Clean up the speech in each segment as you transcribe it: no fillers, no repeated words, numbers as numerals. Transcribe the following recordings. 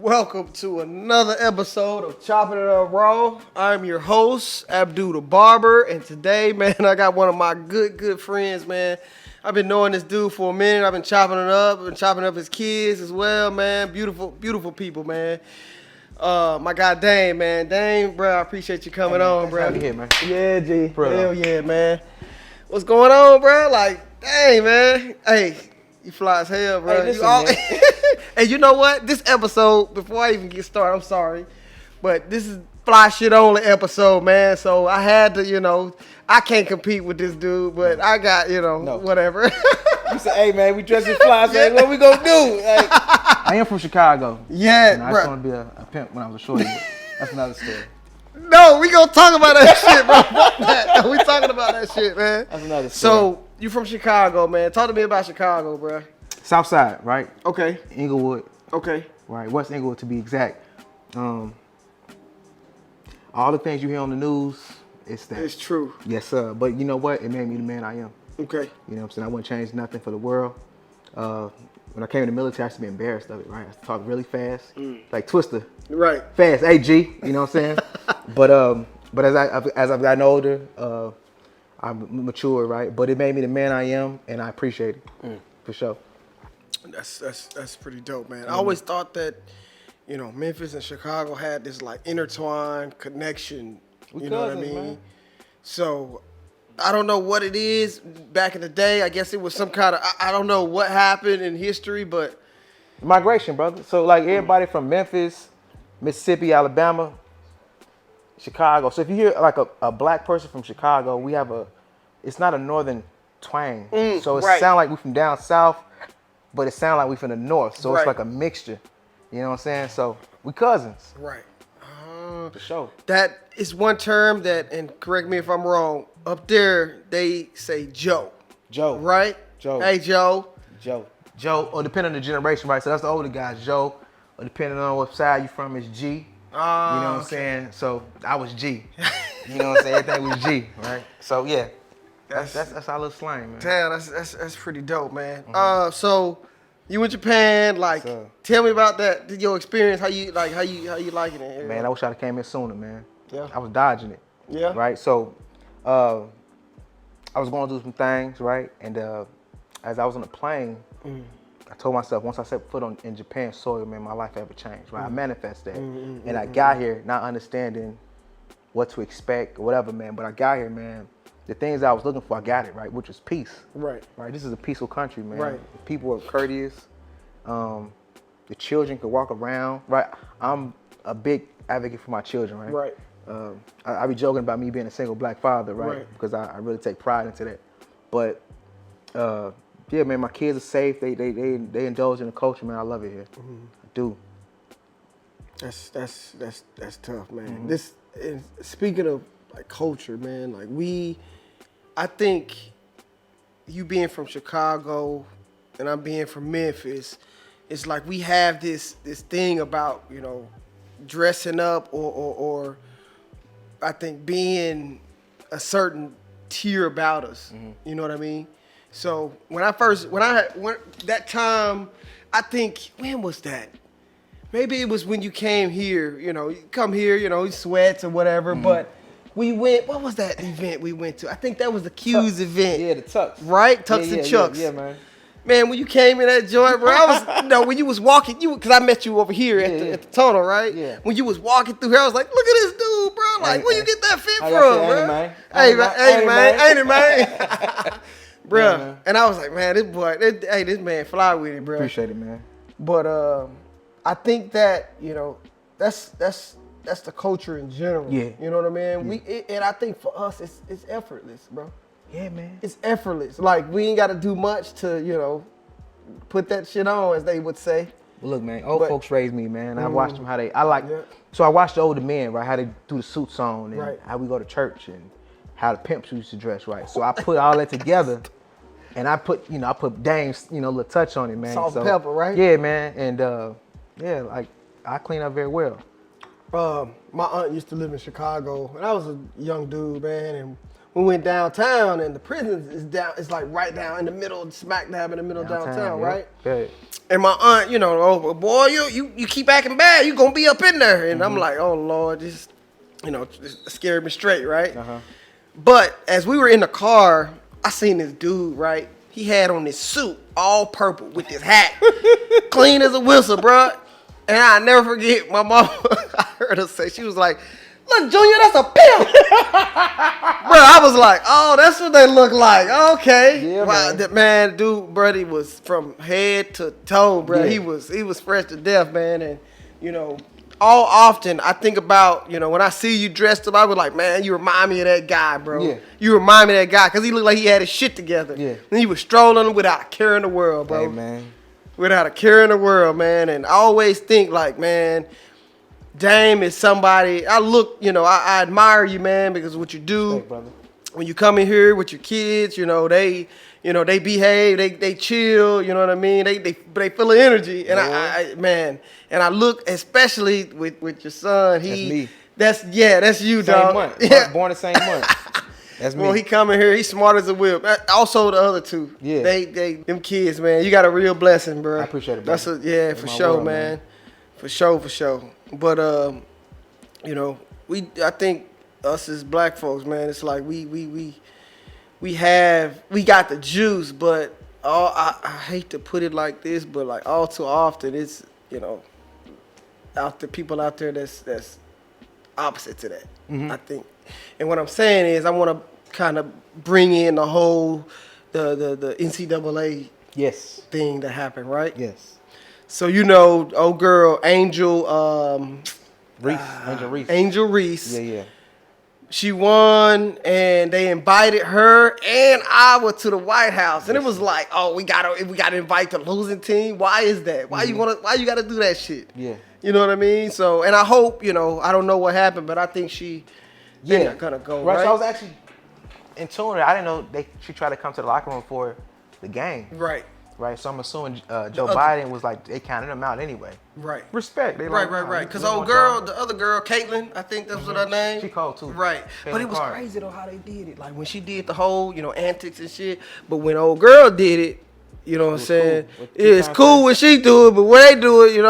Welcome to another episode of Choppin It Up Raw. I'm your host, Abdul the Barber, and today, man, I got one of my good friends, man. I've been knowing this dude for a minute. I've been chopping it up. I've been chopping up his kids as well, man. Beautiful people, man. My guy Dane, man. Dane, bro, I appreciate you coming on, bro. Glad to be here, man. Yeah, G. Bro. Hell yeah, man. What's going on, bro? Like, dang, man. Hey, you fly as hell, bro. Hey, listen, And you know what? This episode, before I even get started, I'm sorry, but this is fly shit only episode, man. So I had to, I can't compete with this dude, but I got, whatever. You said, hey, man, we dressing fly. So what we gonna do? Like, I am from Chicago. Yeah, I just want to be a pimp when I was a shorty. But that's another story. No, we gonna talk about that shit, bro. Fuck that. We talking about that shit, man. That's another story. So you from Chicago, man? Talk to me about Chicago, bro. South Side, right? Okay. Inglewood. Okay. Right, West Inglewood to be exact. All the things you hear on the news, it's that. It's true. Yes, sir. But you know what? It made me the man I am. Okay. You know what I'm saying? I wouldn't change nothing for the world. When I came in the military, I used to be embarrassed of it, right? I used to talk really fast, like Twister. Right. Fast, hey G, you know what I'm saying? but as I've gotten older, I'm mature, right? But it made me the man I am, and I appreciate it, for sure. That's pretty dope, man. I always thought that, Memphis and Chicago had this like intertwined connection. You know what I mean? Man. So I don't know what it is. Back in the day, I guess it was some kind of I don't know what happened in history, but Migration, brother. So like everybody from Memphis, Mississippi, Alabama, Chicago. So if you hear like a black person from Chicago, we have it's not a northern twang. So it right. sounds like we from down south, but it sounds like we from the north. So Right. it's like a mixture. You know what I'm saying? So we cousins. right. For sure. That is one term that, and correct me if I'm wrong, up there they say Joe. Joe. Right? Joe. Hey, Joe. Joe, or depending on the generation, right? So that's the older guys, Joe. Or depending on what side you from is G. You know what I'm saying? So I was G. You know what I'm saying? Everything was G, right? So yeah. That's our little slang, man. Damn, that's pretty dope, man. So you in Japan, like, Sir. tell me about that, your experience, how you liking it? Man, I wish I'd have came in sooner, man. Yeah. I was dodging it. Yeah. Right? So I was going to do some things, right? And as I was on the plane, I told myself once I set foot in Japan soil, man, my life ever changed, right? I manifested that. And I got here not understanding what to expect or whatever, man. But I got here, man. The things I was looking for, I got it, right? Which was peace. Right. Right. This is a peaceful country, man. Right. The people are courteous. The children could walk around, right? I'm a big advocate for my children, right? Right. I be joking about me being a single black father, right? Right. Because I really take pride into that. But yeah, man, my kids are safe. They indulge in the culture, man. I love it here. I do. That's tough, man. This is, speaking of like culture, man, like I think you being from Chicago and I'm being from Memphis, it's like we have this thing about, dressing up or I think being a certain tier about us. You know what I mean? So when that time, I think, when was that? Maybe it was when you came here, you come here, sweats or whatever, but we went, what was that event we went to? I think that was the Q's event. Yeah, the Tux. Right? Tux and Chucks. Yeah, man. Man, when you came in that joint, bro, I was, when you was walking, because I met you over here at the tunnel, right? Yeah. When you was walking through here, I was like, look at this dude, bro. Like, where you get that fit Like from, I said, bro? man. Hey, man. Ain't it, man? Bro. Yeah, man. And I was like, man, this man fly with it, bro. Appreciate it, man. But I think that, that's the culture in general. Yeah. You know what I mean? And I think for us, it's effortless, bro. Yeah, man. It's effortless. Like, we ain't got to do much to, put that shit on, as they would say. Well, look, man, old folks raised me, man. I watched them Yeah. So I watched the older men, right, how they do the suits on and Right. how we go to church and how the pimps used to dress, right? So I put all that together and I put Dame's, little touch on it, man. Salt and pepper, right? Yeah, man. And like I clean up very well. My aunt used to live in Chicago, and I was a young dude, man, and we went downtown, and the prison is down. It's like right down in the middle, smack dab in the middle of downtown, right? Yeah. And my aunt, you know, oh boy, you keep acting bad, you gonna be up in there. And I'm like, oh Lord, just, you know, just scared me straight, right? But as we were in the car, I seen this dude, right? He had on this suit, all purple, with this hat, clean as a whistle, bro. And I never forget, my mom, I heard her say, she was like, look, Junior, that's a pimp. Bro, I was like, oh, that's what they look like. Okay. Yeah, wow, man. that man, dude, bro, he was from head to toe, bro. Yeah. He was fresh to death, man. And, you know, all often I think about, you know, when I see you dressed up, I was like, man, you remind me of that guy, bro. Yeah. You remind me of that guy, because he looked like he had his shit together. Yeah. And he was strolling without a care in the world, bro. Hey, man. Without a care in the world, man. And I always think like, man, Dame is somebody, I admire you, man, because of what you do. Hey, brother. When you come in here with your kids, they behave, they chill, you know what I mean? They full of energy. And I look, especially with your son, that's you, Same dog. month. Yeah. Born the same month. That's me. Well, he coming here, he's smart as a whip. Also the other two. Yeah. Them kids, man, you got a real blessing, bro. I appreciate it, brother. That's for sure, world, man. For sure. But I think us as black folks, man, it's like we got the juice, but I hate to put it like this, but like all too often it's, people out there that's opposite to that. I think. And what I'm saying is I want to kind of bring in the whole the NCAA thing that happened, right? Yes. So old girl Angel Reese. Angel Reese. Yeah. She won, and they invited her and Iowa to the White House, and it was like, oh, we gotta invite the losing team. Why is that? Why you gotta do that shit? Yeah. You know what I mean? So, and I hope, I don't know what happened, but I think they're not gonna go, right? So I was actually in tune. I didn't know she tried to come to the locker room for the game. Right. So I'm assuming Joe Biden was like, they counted him out anyway. Right. Respect. They Right. Because the other girl, Caitlyn, I think that's what her name. She called too. Right. Caitlyn But it was Clark. crazy though how they did it. Like when she did the whole, antics and shit. But when old girl did it, you know what I'm saying? Cool. It's cool when she do it, but when they do it,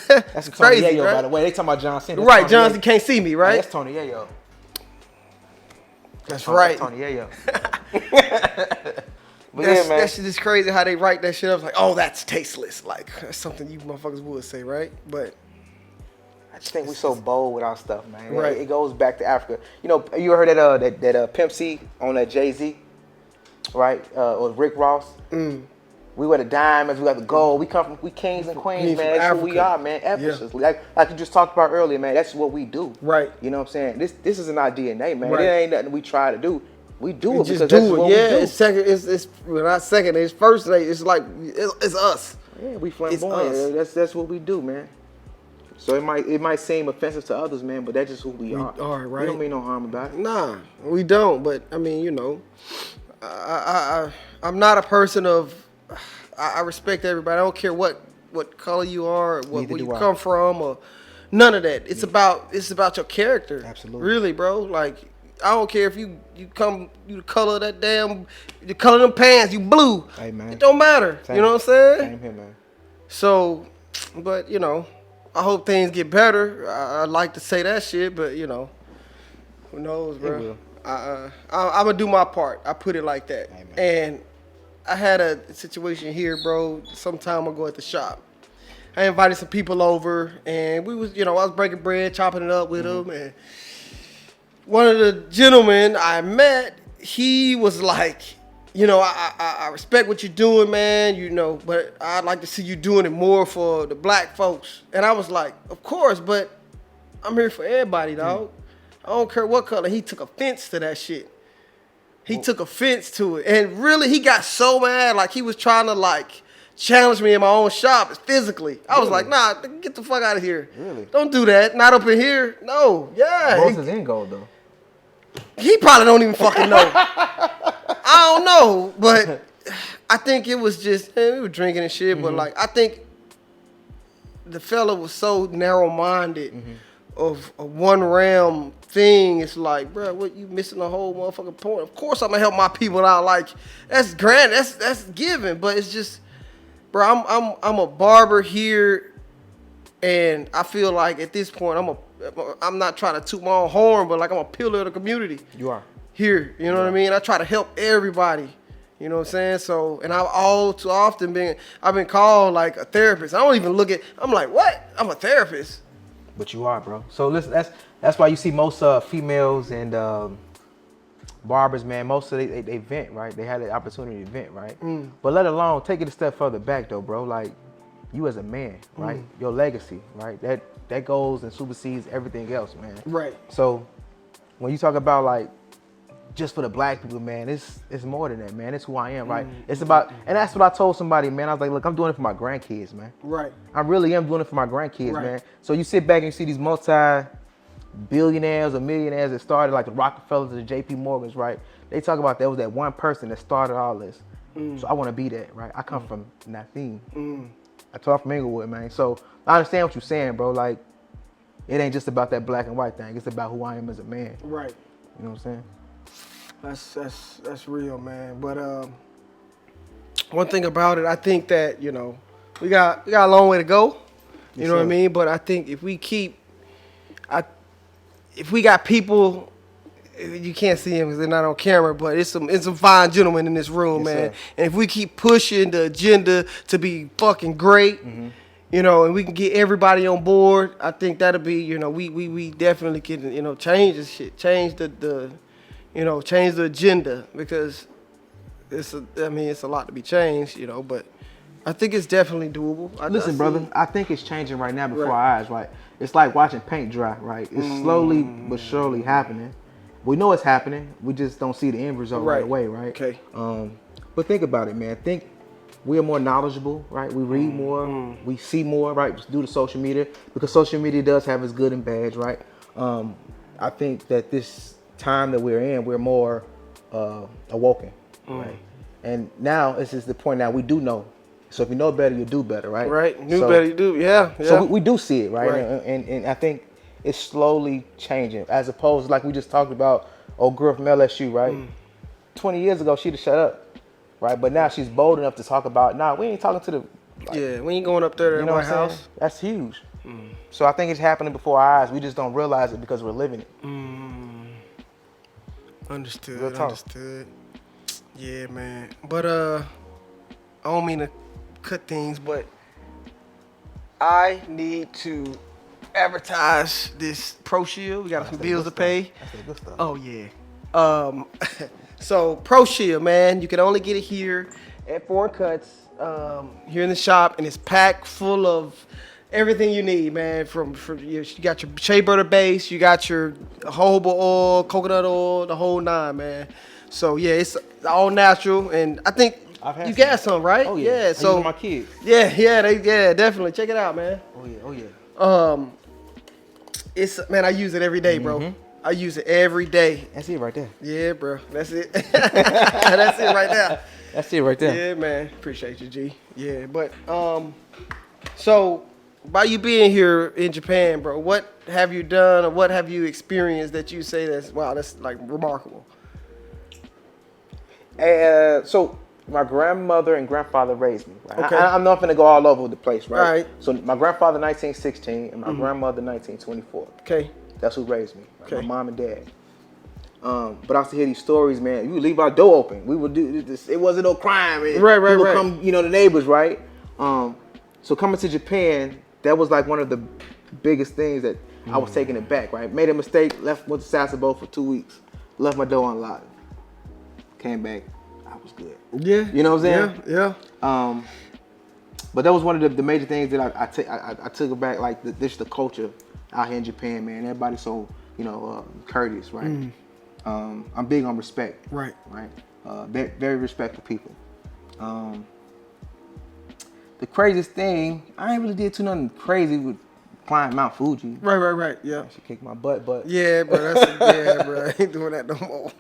That's it's Tony crazy, Yayo, right? by the way. They talking about John Cena. Right, Johnson can't see me, right? That's Tony Yayo. That's right. Tony Yayo. That shit is crazy how they write that shit up. Like, oh, that's tasteless. Like, that's something you motherfuckers would say, right? But I just think we're so bold with our stuff, man. Right. It goes back to Africa. You heard that Pimp C on that Jay-Z, right? Or Rick Ross. We were the diamonds, we got the gold. We come from, we kings and queens, man. That's who we are, man. Ephesus. Yeah. Like you just talked about earlier, man. That's what we do. Right. You know what I'm saying? This is in our DNA, man. Right. It ain't nothing we try to do. We do it just because do that's it. what we do. It's second. It's well, not second. It's first. It's like it's us. Yeah, we It's flamboyant. us. That's what we do, man. So it might seem offensive to others, man, but that's just who we are. Right. We don't mean no harm about it. Nah, we don't. But I mean, I'm not a person of. I respect everybody. I don't care what color you are, or where you come from, or none of that. It's about your character. Absolutely. Really, bro. Like I don't care if you color that you color them pants, you blue. Hey, man. It don't matter. Same. You know what I'm saying? Same here, man. So, but I hope things get better. I'd like to say that shit, but who knows, bro? will. I'm gonna do my part. I put it like that. Amen. And I had a situation here, bro, some time ago at the shop. I invited some people over, and we was, I was breaking bread, chopping it up with them, and one of the gentlemen I met, he was like, I respect what you're doing, man, but I'd like to see you doing it more for the black folks. And I was like, of course, but I'm here for everybody, dog. I don't care what color. He took offense to that shit. He took offense to it. And really, he got so mad, like he was trying to challenge me in my own shop physically. I was like, nah, get the fuck out of here. Really? Don't do that. Not up in here. No. Yeah. Most is in gold, though. He probably don't even fucking know. I don't know, but I think it was just, we were drinking and shit, but I think the fella was so narrow-minded of a one realm thing, it's like, bro, what you missing the whole motherfucking point? Of course I'm gonna help my people out. Like, that's grand, that's given. But it's just, bro, I'm a barber here, and I feel like at this point I'm not trying to toot my own horn, but like I'm a pillar of the community. You are. Here, you know what I mean? I try to help everybody. You know what I'm saying? So, and I've all too often I've been called like a therapist. I don't even look at, I'm like, what? I'm a therapist. But you are, bro. So listen, that's why you see most females and barbers, man, most of they vent, right? They had the opportunity to vent, right? But let alone take it a step further back though, bro. Like you as a man, right? Your legacy, right? That goes and supersedes everything else, man. Right. So when you talk about like just for the black people, man, it's more than that, man. It's who I am, right? It's about, and that's what I told somebody, man. I was like, look, I'm doing it for my grandkids, man. Right. I really am doing it for my grandkids, Right. man. So you sit back and you see these multi-billionaires or millionaires that started, like the Rockefellers or the J.P. Morgans, right? They talk about there was that one person that started all this. So I want to be that, right? I come from nothing. I talk from Inglewood, man. So I understand what you're saying, bro. Like, it ain't just about that black and white thing. It's about who I am as a man. Right. You know what I'm saying? That's real, man. But one thing about it, I think that, you know, we got a long way to go. You know what I mean? But I think if we got people, you can't see them because they're not on camera, but it's some fine gentlemen in this room, man. Sir. And if we keep pushing the agenda to be fucking great, you know, and we can get everybody on board, I think that'll be, you know, we definitely can, you know, change this shit, change change the agenda, because it's a lot to be changed, you know, but I think it's definitely doable. Listen, brother, I think it's changing right now before our eyes, right? It's like watching paint dry, right? It's slowly but surely happening. We know it's happening. We just don't see the end result right away, right? Okay. But think about it, man. Think we're more knowledgeable, right? We read more, we see more, right? Due to social media, because social media does have its good and bads, right? I think that this time that we're in, we're more awoken, right? And now this is the point. Now we do know. So if you know better, you do better, right? Right. Better, you do. Yeah. So we do see it, right? And I think it's slowly changing, as opposed to like we just talked about, old girl from LSU, right? 20 years ago, she'd have shut up, right? But now she's bold enough to talk about, nah, we ain't talking to the, like, we ain't going up there to you the know White what I'm House. saying? That's huge. So I think it's happening before our eyes. We just don't realize it because we're living it. Understood. Real talk. Understood. Yeah, man. But I don't mean to cut things, but I need to advertise this Pro Shield. We got some bills to pay. That's the good stuff. Oh yeah. So Pro Shield, man, you can only get it here at Foreign Cuts, here in the shop, and it's packed full of everything you need, man. You got your shea butter base, you got your jojoba oil, coconut oil, the whole nine, man. So yeah, it's all natural, and I think you got some, right? Oh yeah. So I use my kids. Yeah, definitely check it out, man. Oh yeah. I use it every day, bro. I use it every day. That's it right there. Yeah, bro. That's it. That's it right there. That's it right there. Yeah, man. Appreciate you, G. Yeah, but so by you being here in Japan, bro, what have you done or what have you experienced that you say that's like remarkable? So my grandmother and grandfather raised me. Right? Okay. I'm not gonna go all over the place, right? Right. So my grandfather 1916 and my grandmother 1924. Okay. That's who raised me. Right? Okay. My mom and dad. But I used to hear these stories, man. We would leave our door open. We would do this. It wasn't no crime. Right. People come, the neighbors, right? So coming to Japan, that was like one of the biggest things that I was taking it back, right? Made a mistake, went to Sasebo for 2 weeks, left my door unlocked, came back, I was good. Yeah. You know what I'm saying? Yeah. But that was one of the major things that I took it back, like the culture out here in Japan, man. Everybody's so, courteous, right? I'm big on respect. Right. Right. Very respectful people. The craziest thing, I ain't really did too nothing crazy with climbing Mount Fuji. Right. Yeah. She kicked my butt, but yeah, bro. Bro. I ain't doing that no more.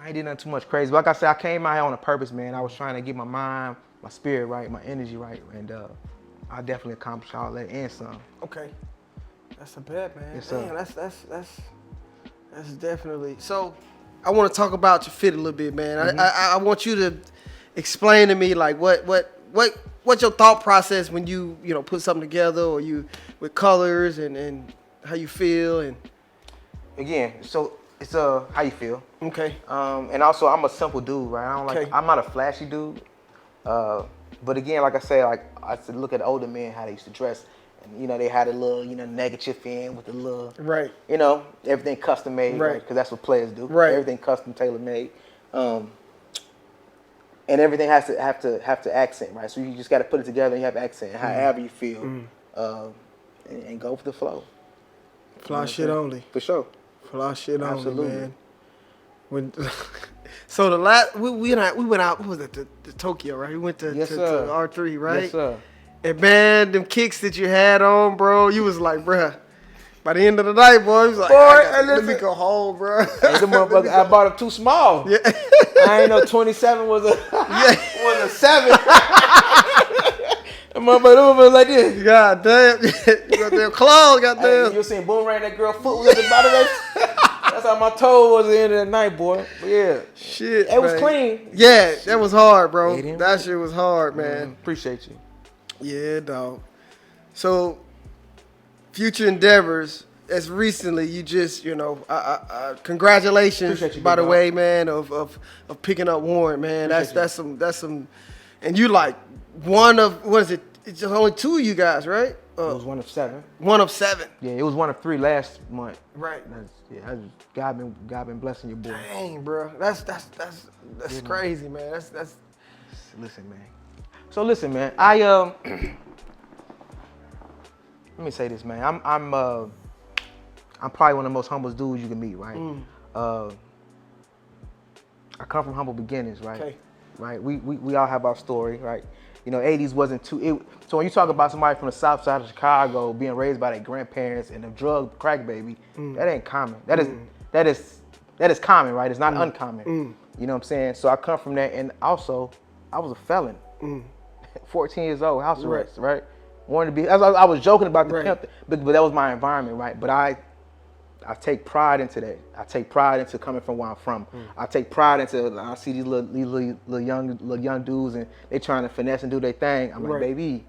I ain't did nothing too much crazy. But like I said, I came out here on a purpose, man. I was trying to get my mind, my spirit right, my energy right, and I definitely accomplished all that and some. Okay. That's a bet, man. Yes, Damn, sir. That's definitely. So, I want to talk about your fit a little bit, man. I want you to explain to me like what's your thought process when you put something together, or you with colors and how you feel and. Again, so it's how you feel. Okay. And also I'm a simple dude, right? I don't like. Okay. I'm not a flashy dude. But again, like I say, like I used to look at older men how they used to dress, and they had a little neckerchief in with a little Right. Everything custom made, Right? Because that's what players do. Right. Everything custom tailor made. And everything has to have to accent, right? So you just got to put it together and you have accent, however you feel, and go with the flow. Fly shit only. For sure. Fly shit only, Absolutely. man. When so the last we went out. What was it? To Tokyo, right? We went to R3, right? Yes, sir. And man, them kicks that you had on, bro, you was like, bruh. By the end of the night, boy, you was like, let me go home, bro. Hey, the motherfucker, I bought them too small. Yeah. I ain't know 27 was a was a 7. The motherfucker was like this. God damn. You got them claws, goddamn. Hey, you seen Boomerang, that girl foot was at the bottom of that. That's how my toe was at the end of the night, boy. But yeah. Shit. It was clean. Yeah, that was hard, bro. Yeah, That shit was hard, man. Appreciate you. Yeah, dog. So, future endeavors. As recently, you just, congratulations, Appreciate you, by the big dog. way, man, of picking up Warren, man. That's some, and you like one of, what is it? It's just only 2 of you guys, right? It was one of 7. One of 7. Yeah, it was one of 3 last month. Right. God been blessing your boy. Dang, bro. That's crazy, man. That's. Listen, man. So listen, man. I let me say this, man. I'm probably one of the most humblest dudes you can meet, right? I come from humble beginnings, right? Okay. Right. We all have our story, right? 80s wasn't too. So when you talk about somebody from the South Side of Chicago being raised by their grandparents and a drug crack baby, that ain't common. That is common, right? It's not uncommon. You know what I'm saying? So I come from that, and also I was a felon. 14 years old, house arrest, right? Wanted to be. I was joking about the pimp, but that was my environment, right? But I take pride into that. I take pride into coming from where I'm from. I take pride into. I see these little young dudes, and they trying to finesse and do their thing. I'm like, baby,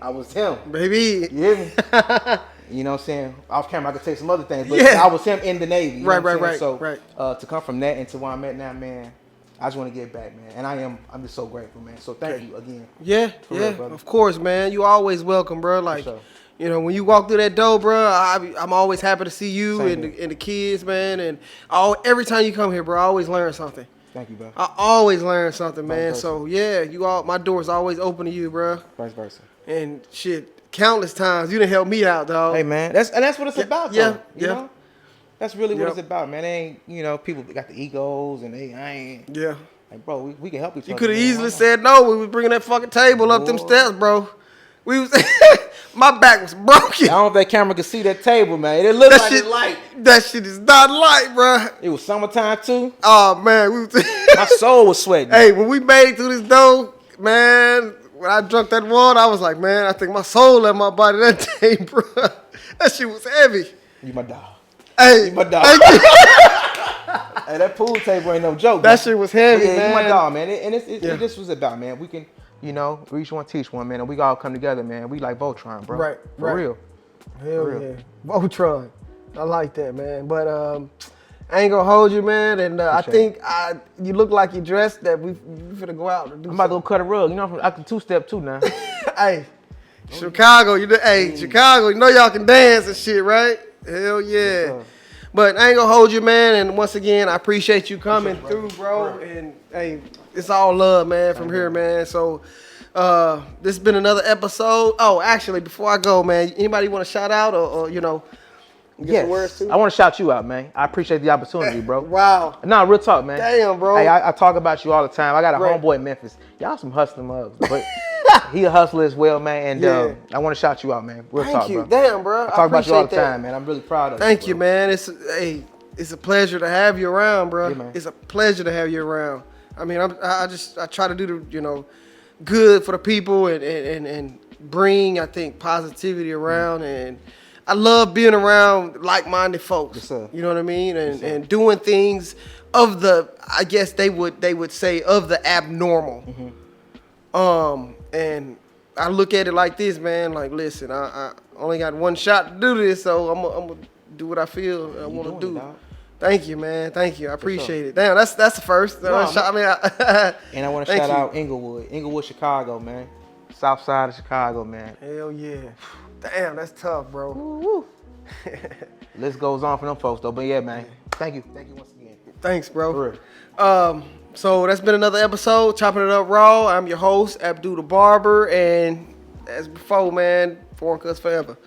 I was him, baby. You hear me? You know what I'm saying? Off camera, I could say some other things, but I was him in the Navy. You know what I'm saying? So to come from that into where I'm at now, man, I just want to get back, man. And I'm just so grateful, man. So thank you again. Yeah, real, of course, man. You always welcome, bro. Like, sure. When you walk through that door, bro, I'm always happy to see you and the kids, man. And every time you come here, bro, I always learn something. Thank you, bro. I always learn something, man. versa. So yeah, my door's always open to you, bro. Vice versa. And shit, countless times you done helped me out, dog. Hey, man, that's what it's about, though. You Yeah. know? That's really what it's about, man. They ain't, people got the egos and I ain't. Yeah. Like, bro, we can help each other. You could have man. easily said no. We was bringing that fucking table up them steps, bro. We was, my back was broken. I don't know if that camera could see that table, man. It looked like it's light. That shit is not light, bro. It was summertime too. Oh man, My soul was sweating. Hey, when we made it through this door, man, when I drunk that water, I was like, man, I think my soul left my body that day, bro. That shit was heavy. You my dog. Hey, You my dog. Hey, that pool table ain't no joke. That shit was heavy, man. You my dog, man. It just was about, man. We can, reach one, teach one, man, and we all come together, man. We like Voltron, bro. Right. For real. Hell yeah. Voltron. I like that, man. But I ain't gonna hold you, man. And I think you look like you dressed that we finna go out and do I'm about to go cut a rug. I can two-step too now. Hey, Chicago, Chicago, y'all can dance and shit, right? Hell yeah. But I ain't gonna hold you, man. And once again, I appreciate you coming through, bro. And hey, it's all love, man, from here, man. So this has been another episode. Oh, actually, before I go, man, anybody want to shout out or get some words too? I want to shout you out, man. I appreciate the opportunity, bro. Wow. Nah, real talk, man. Damn, bro. Hey, I talk about you all the time. I got a homeboy in Memphis. Y'all some hustling mugs, but he a hustler as well, man. And I want to shout you out, man. Real talk, bro. Damn, bro. I talk about you all the time, man. I'm really proud of you. Thank you, man. It's a pleasure to have you around, bro. Yeah, man. It's a pleasure to have you around. I mean, I try to do the good for the people and bring, I think, positivity around. And I love being around like-minded folks. Yes, sir. You know what I mean? Yes, sir. And doing things of the, I guess they would say, of the abnormal. And I look at it like this, man. Like, listen, I only got one shot to do this, so I'm gonna do what I feel I want to do. Thank you, man. Thank you. I appreciate it. Damn, that's the first. No, and I want to shout out Inglewood, Chicago, man. South side of Chicago, man. Hell yeah. Damn, that's tough, bro. Woo. List goes on for them folks, though. But yeah, man. Thank you once again. Thanks, bro. For real. So that's been another episode, Chopping It Up Raw. I'm your host, Abdul the Barber, and as before, man, Foreign Cuts Forever.